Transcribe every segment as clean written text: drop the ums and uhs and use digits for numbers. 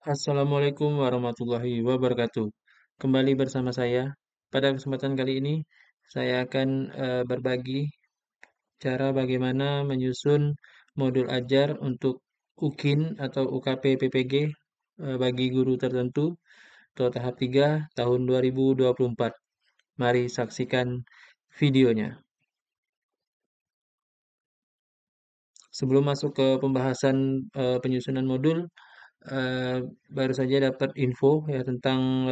Assalamualaikum warahmatullahi wabarakatuh. Kembali bersama saya. Pada kesempatan kali ini, saya akan berbagi cara bagaimana menyusun modul ajar untuk UKIN atau UKP PPG bagi guru tertentu atau tahap 3 tahun 2024. Mari saksikan videonya. Sebelum masuk ke pembahasan penyusunan modul, Eee, baru saja dapat info ya tentang,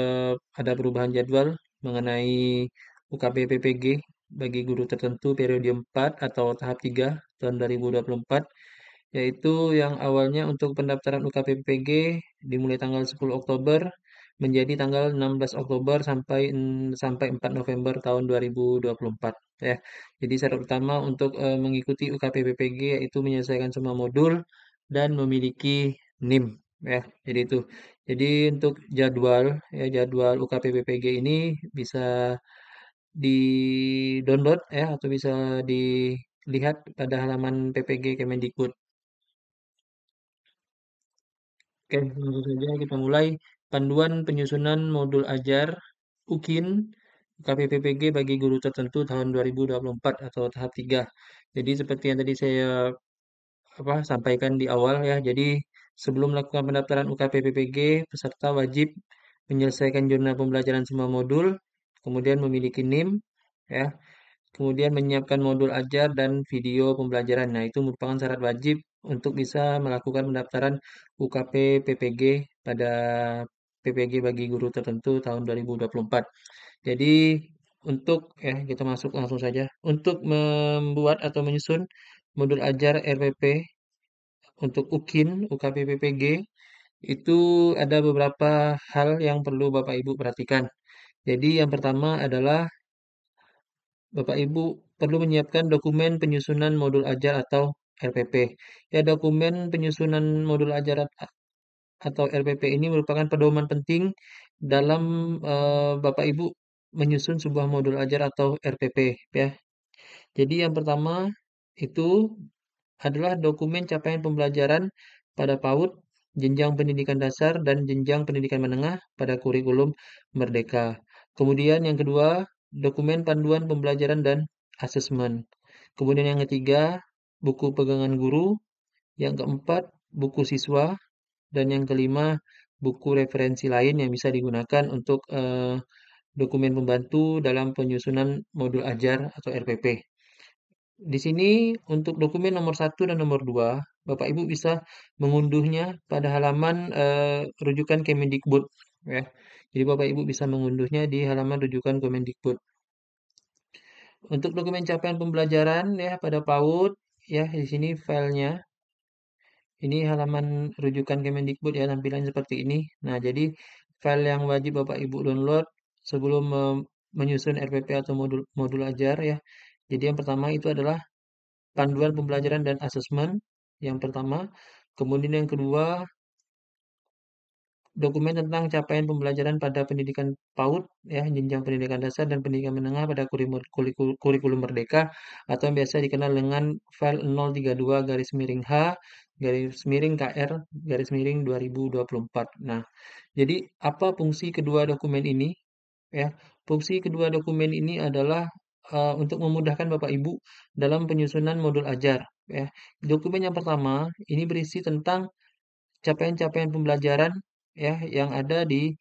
ada perubahan jadwal mengenai UKP PPG bagi guru tertentu periode 4 atau tahap 3 tahun 2024, yaitu yang awalnya untuk pendaftaran UKP PPG dimulai tanggal 10 Oktober menjadi tanggal 16 Oktober sampai 4 November tahun 2024 ya. Jadi syarat utama untuk, mengikuti UKP PPG yaitu menyelesaikan semua modul dan memiliki NIM. Ya, jadi itu. Jadi untuk jadwal ya jadwal UKP PPG ini bisa di-download ya atau bisa dilihat pada halaman PPG Kemendikbud. Oke, langsung saja kita mulai. Panduan penyusunan modul ajar UKIN UKP PPG bagi guru tertentu tahun 2024 atau tahap 3. Jadi seperti yang tadi saya sampaikan di awal ya. Jadi sebelum melakukan pendaftaran UKP PPG, peserta wajib menyelesaikan jurnal pembelajaran semua modul, kemudian memiliki NIM, ya, kemudian menyiapkan modul ajar dan video pembelajaran. Nah, itu merupakan syarat wajib untuk bisa melakukan pendaftaran UKP PPG pada PPG bagi guru tertentu tahun 2024. Jadi untuk ya kita masuk langsung saja. Untuk membuat atau menyusun modul ajar RPP untuk UKIN, UKP PPG, itu ada beberapa hal yang perlu Bapak Ibu perhatikan. Jadi yang pertama adalah Bapak Ibu perlu menyiapkan dokumen penyusunan modul ajar atau RPP. Ya, dokumen penyusunan modul ajar atau RPP ini merupakan pedoman penting dalam Bapak Ibu menyusun sebuah modul ajar atau RPP ya. Jadi yang pertama itu adalah dokumen capaian pembelajaran pada PAUD, jenjang pendidikan dasar, dan jenjang pendidikan menengah pada kurikulum Merdeka. Kemudian yang kedua, dokumen panduan pembelajaran dan asesmen. Kemudian yang ketiga, buku pegangan guru. Yang keempat, buku siswa. Dan yang kelima, buku referensi lain yang bisa digunakan untuk dokumen pembantu dalam penyusunan modul ajar atau RPP. Di sini untuk dokumen nomor satu dan nomor 2, Bapak Ibu bisa mengunduhnya pada halaman rujukan Kemendikbud ya. Jadi Bapak Ibu bisa mengunduhnya di halaman rujukan Kemendikbud. Untuk dokumen capaian pembelajaran ya pada PAUD ya di sini filenya. Ini halaman rujukan Kemendikbud ya tampilan seperti ini. Nah, jadi file yang wajib Bapak Ibu download sebelum menyusun RPP atau modul modul ajar ya. Jadi yang pertama itu adalah panduan pembelajaran dan asesmen yang pertama. Kemudian yang kedua, dokumen tentang capaian pembelajaran pada pendidikan PAUD, ya, jenjang pendidikan dasar dan pendidikan menengah pada kurikulum Merdeka atau yang biasa dikenal dengan file 032 garis miring H garis miring KR garis miring 2024. Nah, jadi apa fungsi kedua dokumen ini? Ya, fungsi kedua dokumen ini adalah untuk memudahkan Bapak Ibu dalam penyusunan modul ajar. Ya, dokumen yang pertama ini berisi tentang capaian-capaian pembelajaran ya yang ada di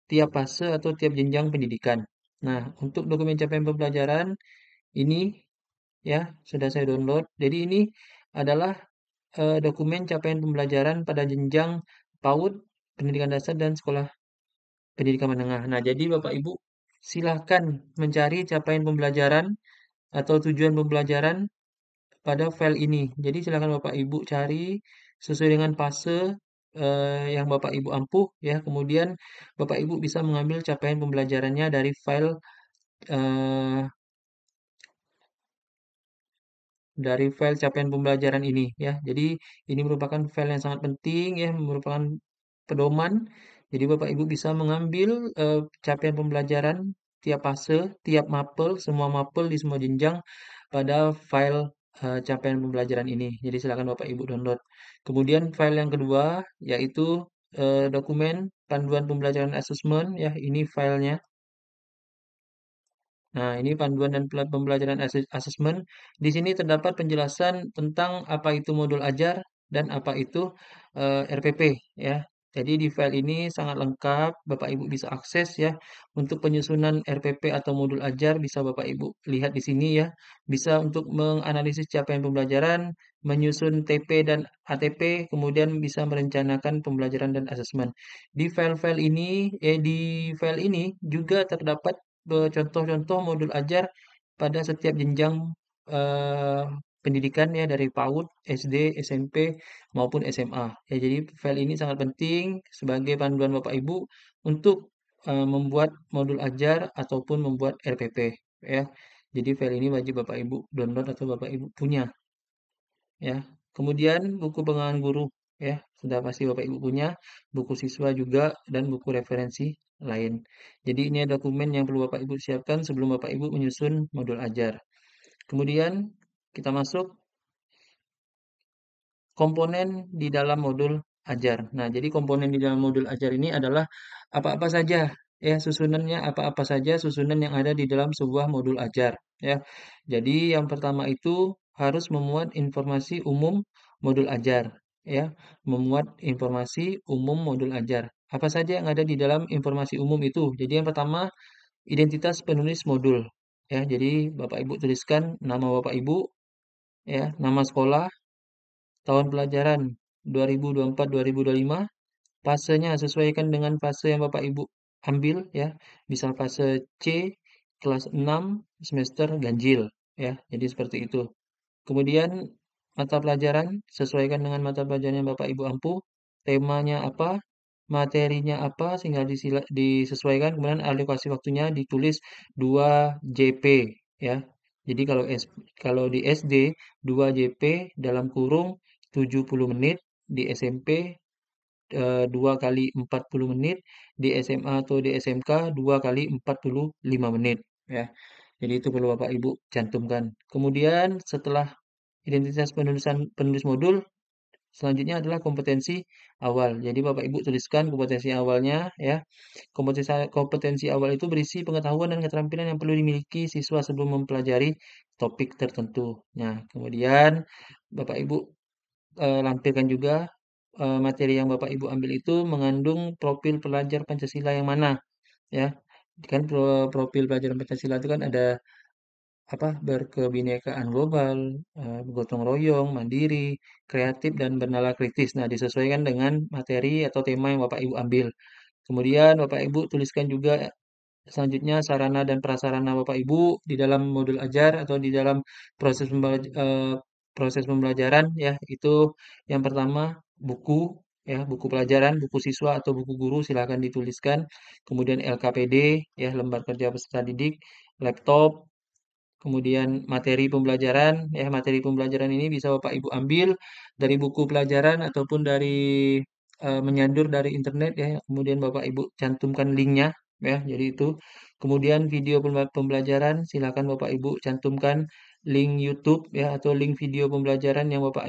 tiap fase atau tiap jenjang pendidikan. Nah, untuk dokumen capaian pembelajaran ini ya sudah saya download. Jadi ini adalah dokumen capaian pembelajaran pada jenjang PAUD, pendidikan dasar dan sekolah pendidikan menengah. Nah, jadi Bapak Ibu silahkan mencari capaian pembelajaran atau tujuan pembelajaran pada file ini. Jadi silakan Bapak Ibu cari sesuai dengan fase yang Bapak Ibu ampuh ya. Kemudian Bapak Ibu bisa mengambil capaian pembelajarannya eh, dari file capaian pembelajaran ini ya. Jadi ini merupakan file yang sangat penting ya, merupakan pedoman. Jadi Bapak Ibu bisa mengambil capaian pembelajaran tiap fase, tiap mapel, semua mapel di semua jenjang pada file capaian pembelajaran ini. Jadi silakan Bapak Ibu download. Kemudian file yang kedua yaitu dokumen panduan pembelajaran asesmen ya, ini filenya. Nah, ini panduan dan pembelajaran asesmen. Di sini terdapat penjelasan tentang apa itu modul ajar dan apa itu RPP ya. Jadi di file ini sangat lengkap, Bapak Ibu bisa akses ya. Untuk penyusunan RPP atau modul ajar bisa Bapak Ibu lihat di sini ya. Bisa untuk menganalisis capaian pembelajaran, menyusun TP dan ATP, kemudian bisa merencanakan pembelajaran dan asesmen. Di file ini juga terdapat contoh-contoh modul ajar pada setiap jenjang eh, pendidikan ya dari PAUD, SD, SMP maupun SMA. Ya, jadi file ini sangat penting sebagai panduan Bapak Ibu untuk membuat modul ajar ataupun membuat RPP ya. Jadi file ini wajib Bapak Ibu download atau Bapak Ibu punya ya. Kemudian buku pengembangan guru ya, sudah pasti Bapak Ibu punya, buku siswa juga dan buku referensi lain. Jadi ini ada dokumen yang perlu Bapak Ibu siapkan sebelum Bapak Ibu menyusun modul ajar. Kemudian kita masuk komponen di dalam modul ajar. Nah, jadi komponen di dalam modul ajar ini adalah apa-apa saja ya susunannya apa-apa saja susunan yang ada di dalam sebuah modul ajar ya. Jadi yang pertama itu harus memuat informasi umum modul ajar ya, memuat informasi umum modul ajar. Apa saja yang ada di dalam informasi umum itu? Jadi yang pertama identitas penulis modul ya. Jadi Bapak Ibu tuliskan nama Bapak Ibu ya, nama sekolah, tahun pelajaran 2024-2025, fasenya sesuaikan dengan fase yang Bapak Ibu ambil ya. Misal fase C kelas 6 semester ganjil ya. Jadi seperti itu. Kemudian mata pelajaran sesuaikan dengan mata pelajaran yang Bapak Ibu ampuh. Temanya apa? Materinya apa? Tinggal disesuaikan. Kemudian alokasi waktunya ditulis 2 JP ya. Jadi kalau di SD 2 JP dalam kurung 70 menit, di SMP 2 kali 40 menit, di SMA atau di SMK 2 kali 45 menit ya. Jadi itu perlu Bapak Ibu cantumkan. Kemudian setelah identitas penulis modul, selanjutnya adalah kompetensi awal. Jadi Bapak Ibu tuliskan kompetensi awalnya ya. Kompetensi kompetensi awal itu berisi pengetahuan dan keterampilan yang perlu dimiliki siswa sebelum mempelajari topik tertentu. Nah, kemudian Bapak Ibu lampirkan juga materi yang Bapak Ibu ambil itu mengandung profil pelajar Pancasila yang mana ya. Kan profil pelajaran Pancasila itu kan ada apa berkebinekaan global, gotong royong, mandiri, kreatif dan bernalar kritis. Nah, disesuaikan dengan materi atau tema yang Bapak Ibu ambil. Kemudian Bapak Ibu tuliskan juga selanjutnya sarana dan prasarana Bapak Ibu di dalam modul ajar atau di dalam proses pembelajaran ya, itu yang pertama buku ya, buku pelajaran, buku siswa atau buku guru silahkan dituliskan. Kemudian LKPD ya, lembar kerja peserta didik, laptop, kemudian materi pembelajaran ini bisa Bapak Ibu ambil dari buku pelajaran ataupun dari menyandur dari internet ya. Kemudian Bapak Ibu cantumkan linknya ya. Jadi itu. Kemudian video pembelajaran silakan Bapak Ibu cantumkan link YouTube ya atau link video pembelajaran yang Bapak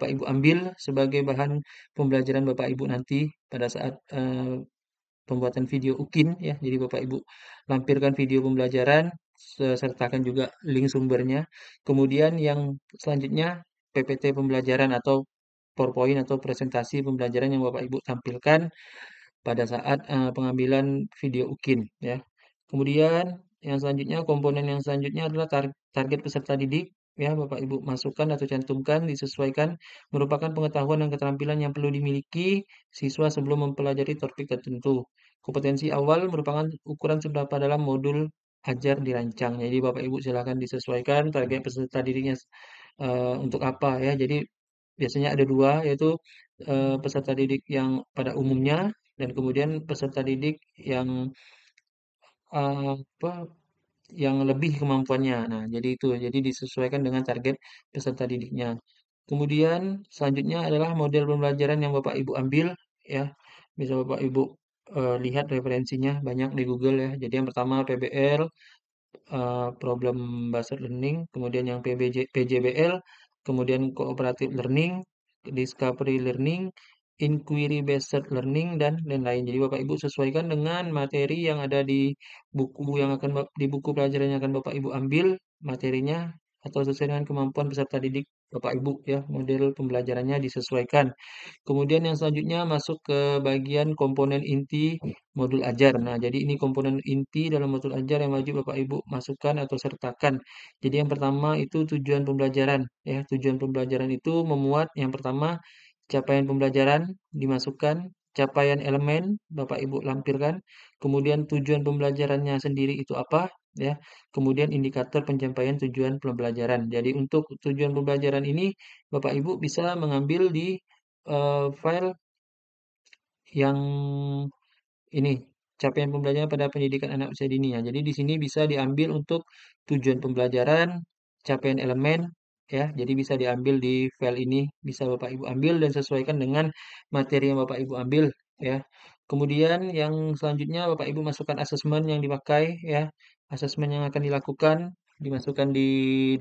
Ibu ambil sebagai bahan pembelajaran Bapak Ibu nanti pada saat pembuatan video UKIN ya. Jadi Bapak Ibu lampirkan video pembelajaran, sertakan juga link sumbernya. Kemudian yang selanjutnya PPT pembelajaran atau PowerPoint atau presentasi pembelajaran yang Bapak Ibu tampilkan pada saat pengambilan video UKIN ya. Kemudian yang selanjutnya komponen yang selanjutnya adalah target peserta didik ya Bapak Ibu masukkan atau cantumkan disesuaikan merupakan pengetahuan dan keterampilan yang perlu dimiliki siswa sebelum mempelajari topik tertentu. Kompetensi awal merupakan ukuran seberapa dalam modul ajar dirancang. Jadi Bapak Ibu silakan disesuaikan target peserta didiknya untuk apa ya. Jadi biasanya ada dua yaitu peserta didik yang pada umumnya dan kemudian peserta didik yang apa yang lebih kemampuannya. Nah, jadi itu. Jadi disesuaikan dengan target peserta didiknya. Kemudian selanjutnya adalah model pembelajaran yang Bapak Ibu ambil ya. Bisa Bapak Ibu lihat referensinya banyak di Google ya. Jadi yang pertama PBL, Problem Based Learning, kemudian yang PJBL, kemudian Cooperative Learning, Discovery Learning, inquiry based learning, dan lain-lain. Jadi Bapak Ibu sesuaikan dengan materi yang ada di buku yang akan di buku pelajaran yang akan Bapak Ibu ambil materinya, atau sesuai dengan kemampuan peserta didik Bapak Ibu ya, model pembelajarannya disesuaikan. Kemudian yang selanjutnya masuk ke bagian komponen inti modul ajar. Nah, jadi ini komponen inti dalam modul ajar yang wajib Bapak Ibu masukkan atau sertakan. Jadi yang pertama itu tujuan pembelajaran ya. Tujuan pembelajaran itu memuat yang pertama capaian pembelajaran dimasukkan, capaian elemen Bapak Ibu lampirkan, kemudian tujuan pembelajarannya sendiri itu apa ya. Kemudian indikator pencapaian tujuan pembelajaran. Jadi untuk tujuan pembelajaran ini Bapak Ibu bisa mengambil di file yang ini, capaian pembelajaran pada pendidikan anak usia dini ya. Jadi di sini bisa diambil untuk tujuan pembelajaran, capaian elemen ya. Jadi bisa diambil di file ini, bisa Bapak Ibu ambil dan sesuaikan dengan materi yang Bapak Ibu ambil ya. Kemudian yang selanjutnya Bapak Ibu masukkan asesmen yang dipakai ya. Asesmen yang akan dilakukan dimasukkan di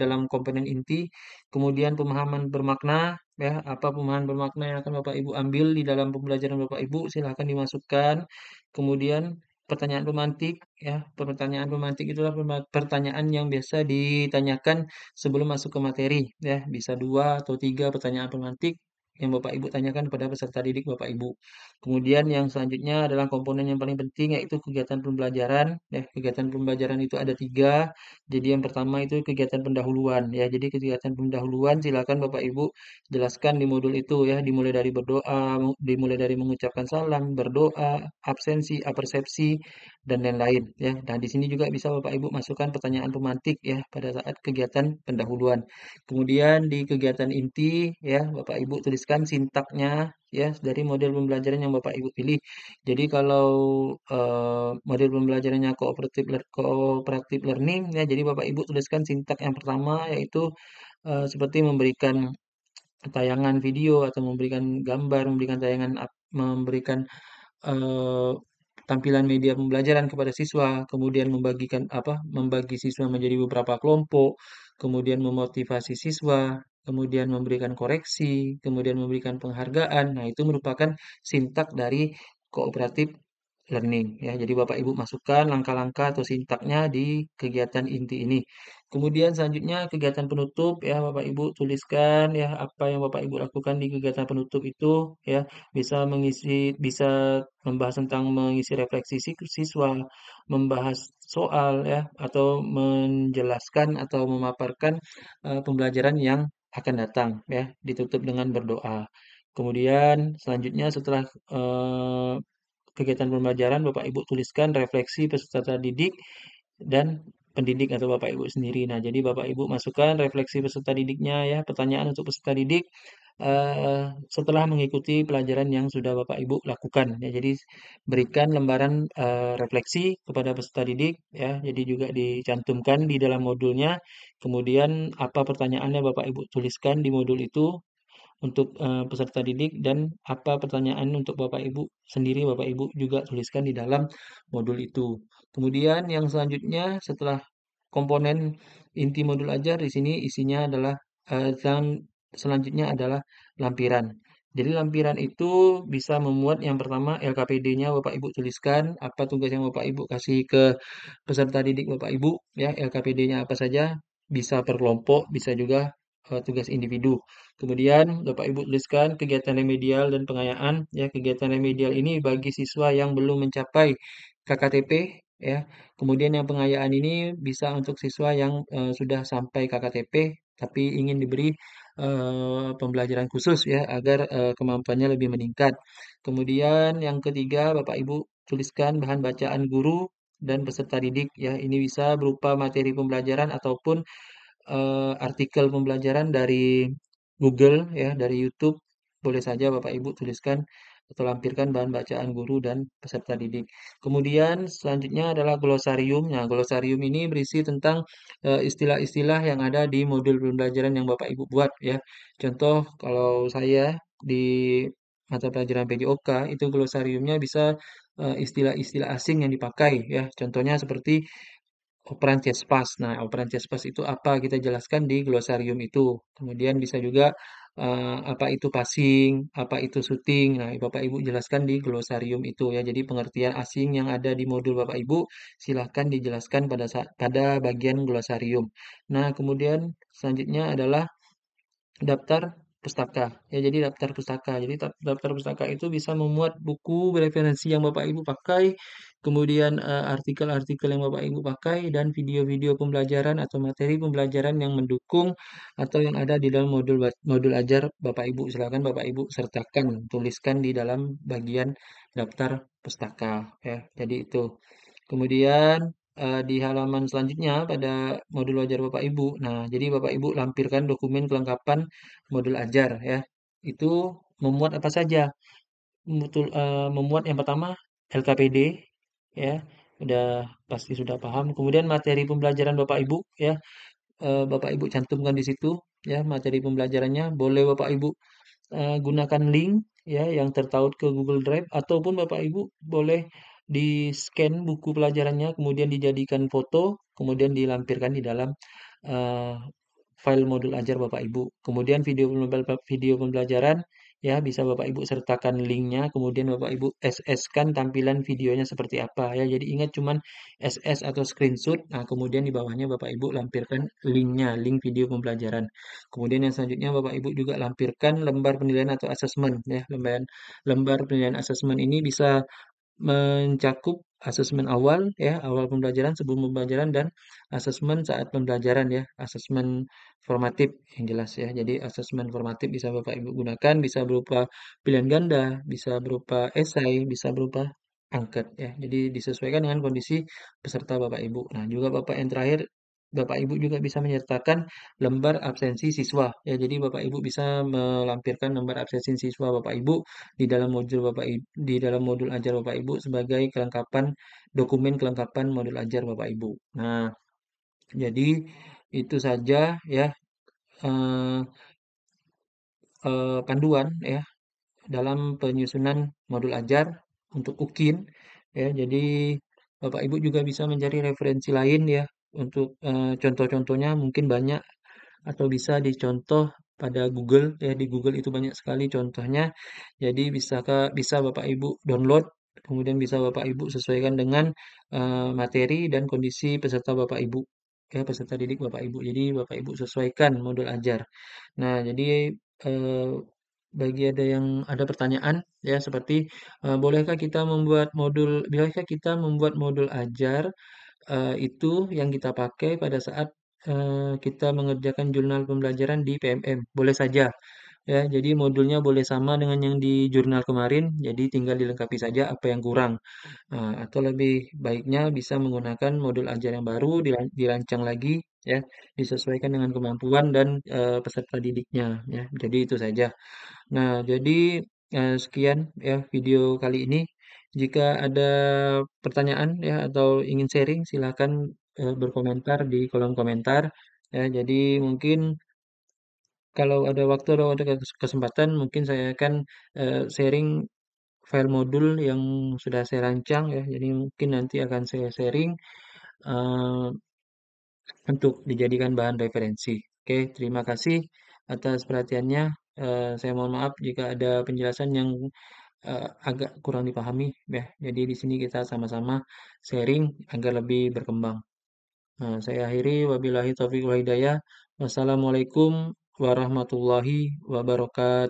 dalam komponen inti. Kemudian pemahaman bermakna ya, apa pemahaman bermakna yang akan Bapak Ibu ambil di dalam pembelajaran Bapak Ibu silahkan dimasukkan. Kemudian pertanyaan pemantik ya, pertanyaan pemantik itulah pertanyaan yang biasa ditanyakan sebelum masuk ke materi ya, bisa 2 atau 3 pertanyaan pemantik yang Bapak Ibu tanyakan kepada peserta didik Bapak Ibu. Kemudian yang selanjutnya adalah komponen yang paling penting yaitu kegiatan pembelajaran ya. Kegiatan pembelajaran itu ada 3. Jadi yang pertama itu kegiatan pendahuluan ya. Jadi kegiatan pendahuluan silakan Bapak Ibu jelaskan di modul itu ya, dimulai dari berdoa, dimulai dari mengucapkan salam, berdoa, absensi, apersepsi, dan lain-lain ya. Nah, di sini juga bisa Bapak Ibu masukkan pertanyaan pemantik ya pada saat kegiatan pendahuluan. Kemudian di kegiatan inti ya, Bapak Ibu tuliskan sintaknya ya dari model pembelajaran yang Bapak Ibu pilih. Jadi kalau model pembelajarannya cooperative learning ya, jadi Bapak Ibu tuliskan sintak yang pertama yaitu seperti memberikan tayangan video atau memberikan gambar, memberikan tayangan, memberikan eee, tampilan media pembelajaran kepada siswa, kemudian membagi siswa menjadi beberapa kelompok, kemudian memotivasi siswa, kemudian memberikan koreksi, kemudian memberikan penghargaan. Nah, itu merupakan sintak dari cooperative learning ya. Jadi Bapak Ibu masukkan langkah-langkah atau sintaknya di kegiatan inti ini. Kemudian selanjutnya kegiatan penutup ya, Bapak Ibu tuliskan ya apa yang Bapak Ibu lakukan di kegiatan penutup itu ya. Bisa membahas tentang mengisi refleksi siswa, membahas soal ya, atau menjelaskan atau memaparkan pembelajaran yang akan datang ya, ditutup dengan berdoa. Kemudian selanjutnya setelah kegiatan pembelajaran Bapak Ibu tuliskan refleksi peserta didik dan pendidik atau Bapak Ibu sendiri. Nah, jadi Bapak Ibu masukkan refleksi peserta didiknya ya, pertanyaan untuk peserta didik setelah mengikuti pelajaran yang sudah Bapak Ibu lakukan ya. Jadi berikan lembaran refleksi kepada peserta didik ya. Jadi juga dicantumkan di dalam modulnya. Kemudian apa pertanyaannya Bapak Ibu tuliskan di modul itu untuk peserta didik, dan apa pertanyaan untuk Bapak Ibu sendiri Bapak Ibu juga tuliskan di dalam modul itu. Kemudian yang selanjutnya setelah komponen inti modul ajar di sini isinya adalah dan selanjutnya adalah lampiran. Jadi lampiran itu bisa memuat yang pertama LKPD-nya Bapak Ibu tuliskan, apa tugas yang Bapak Ibu kasih ke peserta didik Bapak Ibu ya, LKPD-nya apa saja, bisa per kelompok, bisa juga tugas individu. Kemudian Bapak Ibu tuliskan kegiatan remedial dan pengayaan ya. Kegiatan remedial ini bagi siswa yang belum mencapai KKTP ya. Kemudian yang pengayaan ini bisa untuk siswa yang sudah sampai KKTP tapi ingin diberi pembelajaran khusus ya agar kemampuannya lebih meningkat. Kemudian yang ketiga Bapak Ibu tuliskan bahan bacaan guru dan peserta didik ya. Ini bisa berupa materi pembelajaran ataupun artikel pembelajaran dari Google ya, dari YouTube. Boleh saja Bapak Ibu tuliskan atau lampirkan bahan bacaan guru dan peserta didik. Kemudian selanjutnya adalah glosarium. Nah, glosarium ini berisi tentang istilah-istilah yang ada di modul pembelajaran yang Bapak Ibu buat ya. Contoh kalau saya di mata pelajaran PJOK itu glosariumnya bisa istilah-istilah asing yang dipakai ya. Contohnya seperti operan Cespas. Nah, operan Cespas itu apa? Kita jelaskan di glosarium itu. Kemudian bisa juga apa itu passing, apa itu shooting. Nah, Bapak Ibu jelaskan di glosarium itu ya. Jadi pengertian asing yang ada di modul Bapak Ibu silahkan dijelaskan pada bagian glosarium. Nah, kemudian selanjutnya adalah daftar pustaka. Ya, jadi daftar pustaka. Jadi daftar pustaka itu bisa memuat buku referensi yang Bapak Ibu pakai, kemudian artikel-artikel yang Bapak Ibu pakai dan video-video pembelajaran atau materi pembelajaran yang mendukung atau yang ada di dalam modul ajar Bapak Ibu. Silakan Bapak Ibu sertakan, tuliskan di dalam bagian daftar pustaka ya. Jadi itu. Kemudian di halaman selanjutnya pada modul ajar Bapak Ibu. Nah, jadi Bapak Ibu lampirkan dokumen kelengkapan modul ajar ya. Itu memuat apa saja? Memuat yang pertama LKPD ya. Udah pasti sudah paham. Kemudian materi pembelajaran Bapak Ibu ya. Bapak Ibu cantumkan di situ ya materi pembelajarannya. Boleh Bapak Ibu gunakan link ya yang tertaut ke Google Drive ataupun Bapak Ibu boleh di-scan buku pelajarannya kemudian dijadikan foto kemudian dilampirkan di dalam eh, file modul ajar Bapak Ibu. Kemudian video pembelajaran ya bisa Bapak Ibu sertakan linknya, kemudian Bapak Ibu SS-kan tampilan videonya seperti apa ya. Jadi ingat cuman SS atau screenshot. Nah, kemudian di bawahnya Bapak Ibu lampirkan linknya, link video pembelajaran. Kemudian yang selanjutnya Bapak Ibu juga lampirkan lembar penilaian atau asesmen ya. Lembar penilaian asesmen ini bisa mencakup asesmen awal ya, awal pembelajaran, sebelum pembelajaran dan asesmen saat pembelajaran ya, asesmen formatif yang jelas ya. Jadi asesmen formatif bisa Bapak Ibu gunakan, bisa berupa pilihan ganda, bisa berupa esai, bisa berupa angket ya. Jadi disesuaikan dengan kondisi peserta Bapak Ibu. Nah, juga Bapak yang terakhir Bapak Ibu juga bisa menyertakan lembar absensi siswa ya. Jadi Bapak Ibu bisa melampirkan lembar absensi siswa Bapak Ibu di dalam modul ajar Bapak Ibu sebagai kelengkapan dokumen kelengkapan modul ajar Bapak Ibu. Nah, jadi itu saja ya eh, panduan ya dalam penyusunan modul ajar untuk UKIN ya. Jadi Bapak Ibu juga bisa mencari referensi lain ya untuk contoh-contohnya mungkin banyak atau bisa dicontoh pada Google ya, di Google itu banyak sekali contohnya. Jadi bisa Bapak Ibu download kemudian bisa Bapak Ibu sesuaikan dengan materi dan kondisi peserta Bapak Ibu ya, peserta didik Bapak Ibu. Jadi Bapak Ibu sesuaikan modul ajar. Nah, jadi eh, bagi ada pertanyaan ya seperti bolehkah kita membuat modul ajar itu yang kita pakai pada saat kita mengerjakan jurnal pembelajaran di PMM. Boleh saja ya. Jadi modulnya boleh sama dengan yang di jurnal kemarin, jadi tinggal dilengkapi saja apa yang kurang. Atau lebih baiknya bisa menggunakan modul ajar yang baru dirancang lagi ya, disesuaikan dengan kemampuan dan peserta didiknya ya. Jadi itu saja. Nah, jadi sekian ya video kali ini. Jika ada pertanyaan ya atau ingin sharing, silakan berkomentar di kolom komentar. Ya, jadi mungkin kalau ada waktu atau ada kesempatan, mungkin saya akan sharing file modul yang sudah saya rancang ya. Jadi mungkin nanti akan saya sharing eh, untuk dijadikan bahan referensi. Oke, terima kasih atas perhatiannya. Saya mohon maaf jika ada penjelasan yang agak kurang dipahami ya. Jadi di sini kita sama-sama sharing agar lebih berkembang. Nah, saya akhiri wabillahi taufiq wal hidayah. Wassalamualaikum warahmatullahi wabarakatuh.